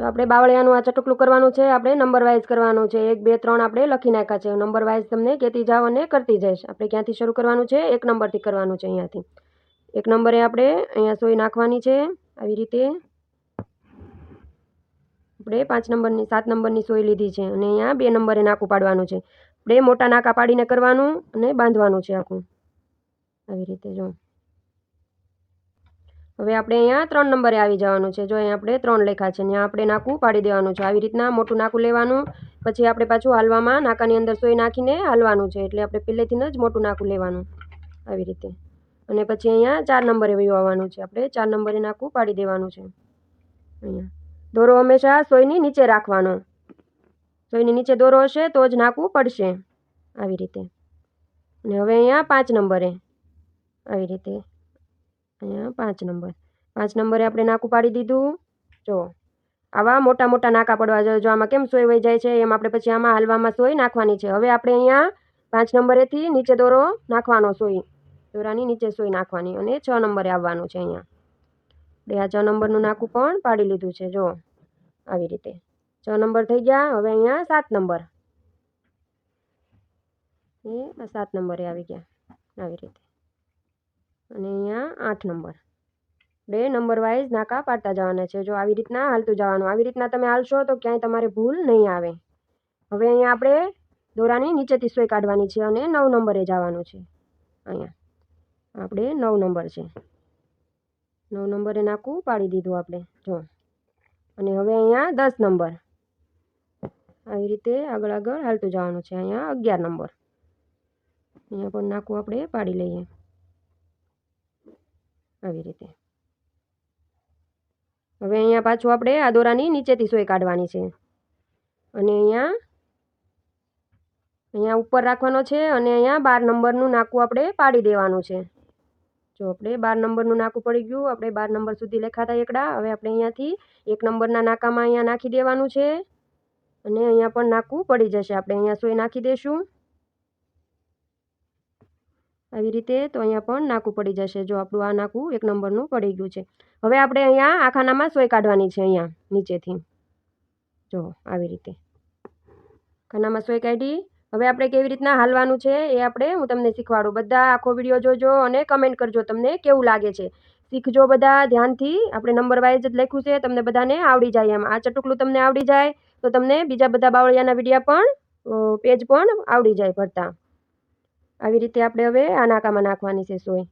તો આપણે બાવળિયાનું આ ચટુકલું કરવાનું છે. આપણે નંબર વાઇઝ કરવાનું છે. 1 2 3 આપણે લખી નાખ્યા છે. નંબર વાઇઝ તમને કહેતી જાઓ અને કરતી જઈશ. આપણે ક્યાંથી શરૂ કરવાનું છે? 1 નંબરથી કરવાનું છે. અહીંયાથી 1 નંબરે આપણે અહીંયા સોય નાખવાની છે. આવી રીતે આપણે 5 નંબરની 7 નંબરની સોય લીધી છે અને અહીંયા 2 નંબરે નાકું પાડવાનું છે. આપણે મોટા નાકા પાડીને કરવાનું અને બાંધવાનું છે આખું આવી રીતે. જો હવે આપણે અહીંયા 3 નંબરે આવી જવાનું છે. જો અહીંયા આપણે 3 લખ્યા છે. ત્યાં આપણે નાકું પાડી દેવાનું છે. આવી રીતના મોટું નાકું લેવાનું. પછી આપણે પાછું હાલવામાં નાકાની અંદર સોય નાખીને હાલવાનું છે. એટલે આપણે પહેલેથી જ મોટું નાકું લેવાનું આવી રીતે. અને પછી અહીંયા 4 નંબરે વયું આવવાનું છે. આપણે 4 નંબરે નાકું પાડી દેવાનું છે. અહીંયા દોરો હંમેશા સોયની નીચે રાખવાનો. સોયની નીચે દોરો હશે તો જ નાકું પડશે આવી રીતે. અને હવે અહીંયા 5 નંબરે આવી રીતે. અહીંયા 5 નંબર 5 નંબરે આપણે નાકું પાડી દીધું. જો આવા મોટા મોટા નાકા પડવા જોઈએ. જો આમાં કેમ સોય વહી જાય છે એમ આપણે પછી આમાં હાલવામાં સોય નાખવાની છે. હવે આપણે અહીંયા 5 નંબરેથી નીચે દોરો નાખવાનો. સોય દોરાની નીચે સોય નાખવાની અને 6 નંબરે આવવાનું છે. અહીંયા આપણે આ 6 નંબરનું નાકું પણ પાડી લીધું છે. જો આવી રીતે 6 નંબર થઈ ગયા. હવે અહીંયા 7 નંબર એ 7 નંબરે આવી ગયા આવી રીતે. અને અહીંયા 8 નંબર 2 નંબર વાઇઝ નાકા પાડતા જવાના છે. જો આવી રીતના હાલતું જવાનું. આવી રીતના તમે હાલશો તો ક્યાંય તમારે ભૂલ નહીં આવે. હવે અહીંયા આપણે દોરાની નીચેથી સોય કાઢવાની છે અને 9 નંબરે જવાનું છે. અહીંયા આપણે 9 નંબર છે. 9 નંબરે નાકું પાડી દીધું આપણે. જો અને હવે અહીંયા 10 નંબર આવી રીતે આગળ આગળ હાલતું જવાનું છે. અહીંયા 11 નંબર અહીંયા પણ નાકું આપણે પાડી લઈએ આવી રીતે. હવે અહીંયા પાછું આપણે આ દોરાની નીચેથી સોય કાઢવાની છે અને અહીંયા ઉપર રાખવાનો છે અને અહીંયા 12 નંબરનું નાકું આપણે પાડી દેવાનું છે. જો આપણે 12 નંબરનું નાકું પડી ગયું. આપણે 12 નંબર સુધી લખાતા એકડા. હવે આપણે અહીંયાથી 1 નંબરના નાકામાં અહીંયા નાખી દેવાનું છે અને અહીંયા પણ નાકું પડી જશે. આપણે અહીંયા સોય નાખી દઈશું આવી રીતે. તો અહીંયા પણ નાકું પડી જશે. જો આપણું આ નાકું 1 નંબરનું પડી ગયું છે. હવે આપણે અહીંયા આ ખાનામાં સોય કાઢવાની છે. અહીંયા નીચેથી જો આવી રીતે ખાનામાં સોય કાઢી. હવે આપણે કેવી રીતના હાલવાનું છે એ હું તમને શીખવાડું. બધા આખો વિડીયો જોજો અને કમેન્ટ કરજો તમને કેવું લાગે છે. શીખજો બધા ધ્યાનથી. આપણે નંબર વાઇઝ જ લખ્યું છે. તમને બધાને આવડી જાય એમ. આ ચટુકલું તમને આવડી જાય તો તમને બીજા બધા બાવળિયાના વિડીયા પણ પેજ પણ આવડી જાય ભરતા. આવી રીતે આપણે હવે આ નાકામાં નાખવાની છે સોય.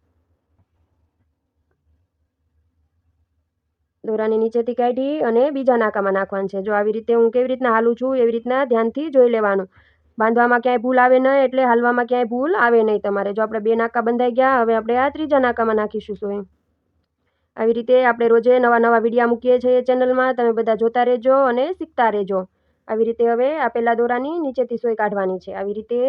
દોરાની નીચેથી કાઢી અને બીજા નાકામાં નાખવાનું છે. જો આવી રીતે હું કેવી રીતના હાલું છું એવી રીતના ધ્યાનથી જોઈ લેવાનું. બાંધવામાં ક્યાંય ભૂલ આવે નહીં એટલે હાલવામાં ક્યાંય ભૂલ આવે નહીં તમારે. જો આપણે 2 નાકા બંધાઈ ગયા. હવે આપણે આ ત્રીજા નાકામાં નાખીશું સોય. આવી રીતે આપણે રોજે નવા નવા વિડીયા મૂકીએ છીએ ચેનલમાં. તમે બધા જોતા રહેજો અને શીખતા રહેજો. આવી રીતે હવે આ પહેલા દોરાની નીચેથી સોય કાઢવાની છે આવી રીતે.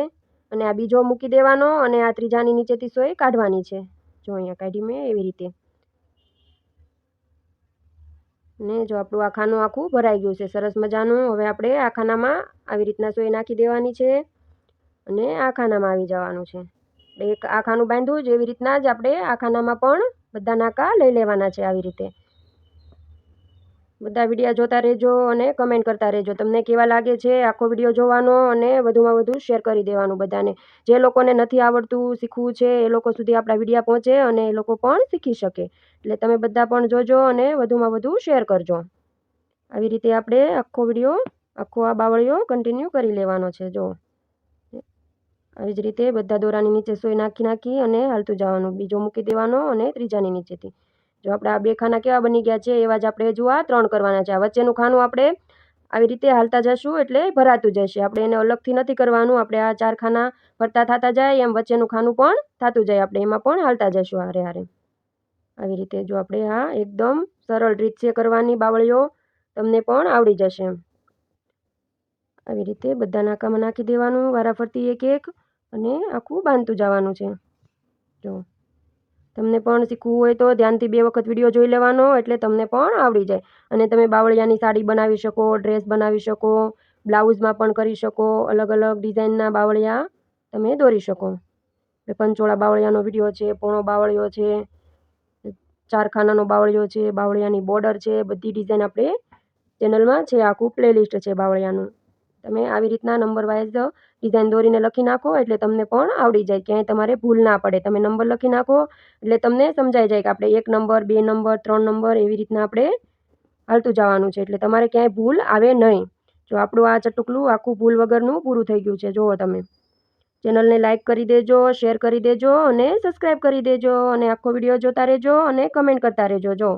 અને આ બીજો મૂકી દેવાનો અને આ ત્રીજાની નીચેથી સોય કાઢવાની છે. જો અહીંયા કાઢી મેં એવી રીતે. ને જો આપણું આ ખાનું આખું ભરાઈ ગયું છે સરસ મજાનું. હવે આપણે આ ખાનામાં આવી રીતના સોય નાખી દેવાની છે અને આ ખાનામાં આવી જવાનું છે. એક આ ખાનું બાંધ્યું જ એવી રીતના જ આપણે આ ખાનામાં પણ બધા નાકા લઈ લેવાના છે આવી રીતે. બધા વિડીયા જોતા રહેજો અને કમેન્ટ કરતા રહેજો. તમને કેવા લાગે છે આખો વિડીયો જોવાનો અને વધુમાં વધુ શેર કરી દેવાનું બધાને. જે લોકોને નથી આવડતું શીખવું છે એ લોકો સુધી આપણા વિડીયા પહોંચે અને એ લોકો પણ શીખી શકે. એટલે તમે બધા પણ જોજો અને વધુમાં વધુ શેર કરજો. આવી રીતે આપણે આખો વિડીયો આખો આ બાવળિયો કન્ટિન્યુ કરી લેવાનો છે. જો આવી જ રીતે બધા દોરાની નીચે સોય નાખી અને હાલતું જવાનું. બીજો મૂકી દેવાનો અને ત્રીજાની નીચેથી. જો આપણે આ 2 ખાના કેવા બની ગયા છે એવા જ આપણે હજુ આ 3 કરવાના છે. આ વચ્ચેનું ખાનું આપણે આવી રીતે હાલતા જશું એટલે ભરાતું જશે. આપણે એને અલગથી નથી કરવાનું. આપણે આ 4 ખાના ભરતા થતા જાય એમ વચ્ચેનું ખાનું પણ થતું જાય. આપણે એમાં પણ હાલતા જશું હારે હારે આવી રીતે. જો આપણે આ એકદમ સરળ રીત છે કરવાની બાવળીઓ. તમને પણ આવડી જશે એમ. આવી રીતે બધા નાકામાં નાખી દેવાનું વારાફરતી એક એક અને આખું બાંધતું જવાનું છે. જો તમને પણ શીખવું હોય તો ધ્યાનથી 2 વખત વિડીયો જોઈ લેવાનો એટલે તમને પણ આવડી જાય. અને તમે બાવળિયાની સાડી બનાવી શકો, ડ્રેસ બનાવી શકો, બ્લાઉઝમાં પણ કરી શકો. અલગ અલગ ડિઝાઇનના બાવળિયા તમે દોરી શકો. પંચોળા બાવળિયાનો વિડીયો છે, પોણો બાવળિયો છે, 4 ખાનાનો બાવળિયો છે, બાવળિયાની બોર્ડર છે. બધી ડિઝાઇન આપણે ચેનલમાં છે આખું પ્લેલિસ્ટ છે બાવળિયાનું. તમે આવી રીતના નંબર વાઇઝ ડિઝાઇન દોરીને લખી નાખો એટલે તમને પણ આવડી જાય, ક્યાંય તમારે ભૂલ ના પડે. તમે નંબર લખી નાખો એટલે તમને સમજાઈ જાય કે આપણે 1 નંબર 2 નંબર 3 નંબર એવી રીતના આપણે હાલતું જવાનું છે, એટલે તમારે ક્યાંય ભૂલ આવે નહીં. જો આપણું આ ચટુકલું આખું ભૂલ વગરનું પૂરું થઈ ગયું છે. જુઓ તમે, ચેનલને લાઇક કરી દેજો, શેર કરી દેજો અને સબસ્ક્રાઈબ કરી દેજો, અને આખો વિડીયો જોતા રહેજો અને કમેન્ટ કરતા રહેજો. જો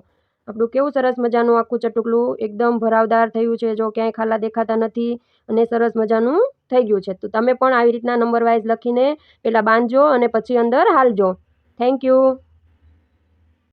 આપણું કેવું સરસ મજાનું આખું ચટુકલું એકદમ ભરાવદાર થયું છે. જો ક્યાંય ખાલા દેખાતા નથી અને સરસ મજાનું થઈ ગયું છે. તો તમે પણ આવી રીતના નંબર વાઇઝ લખીને પહેલાં બાંધજો અને પછી અંદર હાલજો. Thank you.